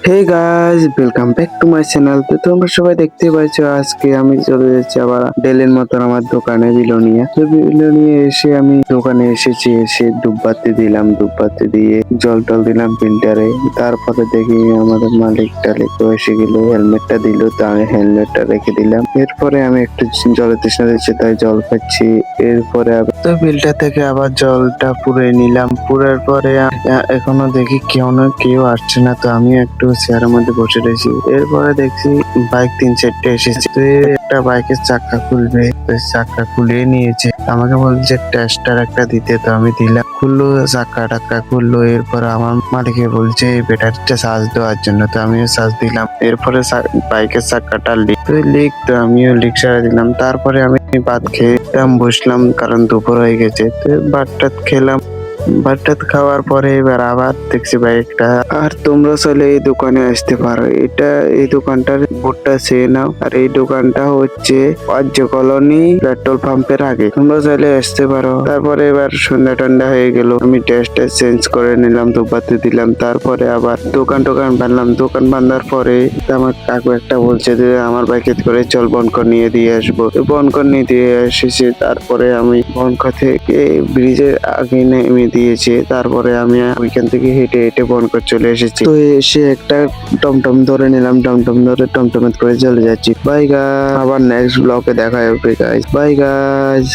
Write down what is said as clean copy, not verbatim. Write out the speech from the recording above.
Hey guys, welcome back to my channel. তো তোমরা সবাই দেখতে পাচ্ছ আজকে আমি চলে যাচ্ছি আবার ডেলের মতন আমার দোকানে বিলোনিয়া। তো বিলোনিয়া এসে আমি দোকানে এসেছি, এসে ধূপবাতি দিলাম, ধূপবাতি দিয়ে জল টল দিলাম ফিল্টারে। তারপরে দেখি আমাদের মালিক টালিক তো এসে গেল, হেলমেটটা দিল, তো আমি হেলমেটটা রেখে দিলাম। এরপরে আমি একটু জলের তৃষ্ণা দিচ্ছি, তাই জল খাচ্ছি। এরপরে তো ফিল্টার থেকে আবার জলটা পুরে নিলাম, পুরার পরে এখনো দেখি কেউ আসছে না, তো আমি একটু চেয়ারের মধ্যে বসে রয়েছি। এরপরে দেখছি বাইক 3-4টে এসেছে, তো একটা বাইকের চাকা খুলবে, তো চাকা খুলে নিয়েছে, আমাকে বলছে টেস্টার একটা দিতে, তো আমি দিলাম, খুললো, চাকা টাকা খুললো। এরপর আমার মালিকে বলছে ব্যাটারিটা চার্জ দেওয়ার জন্য, তো আমিও চার্জ দিলাম। এরপরে বাইকের চাকাটা লিক, তো আমিও লিক সারা দিলাম। তারপরে আমি ভাত খেয়ে বসলাম, কারণ দুপুর হয়ে গেছে। তো ভাত টাত খেলাম, ভাত টাত খাওয়ার পরে এবার আবার দেখছি বাইকটা। আর তোমরা চলে এই দোকানে আসতে পারো, এই দোকানটার বোর্ডটা চেয়ে নাও। আর এই দোকানটা হচ্ছে আর্য কলোনি পেট্রোল পাম্পের আগে, তোমরা চাইলে আসতে পারো। তারপরে এবার সন্ধ্যা টন্ডা হয়ে গেল, আমি টেস্টটা চেঞ্জ করে নিলাম, ধূপবাতি দিলাম। তারপরে আবার দোকান বাঁধলাম। দোকান বাঁধার পরে আমার কাকু একটা বলছে যে আমার বাইকে করে চল বনকর নিয়ে দিয়ে আসবো। তো বনকর নিয়ে দিয়ে এসেছে। তারপরে আমি বনকর থেকে ব্রিজের আগে নেমে দিয়েছে। তারপরে আমি ওইখান থেকে হেঁটে হেঁটে বনকর চলে এসেছি। তো এসে একটা টমটম ধরে নিলাম, টমটম ধরে টমটমে করে চলে যাচ্ছি। বাই গাইস, আবার নেক্সট ব্লগে দেখা হবে গাইস। Bye guys.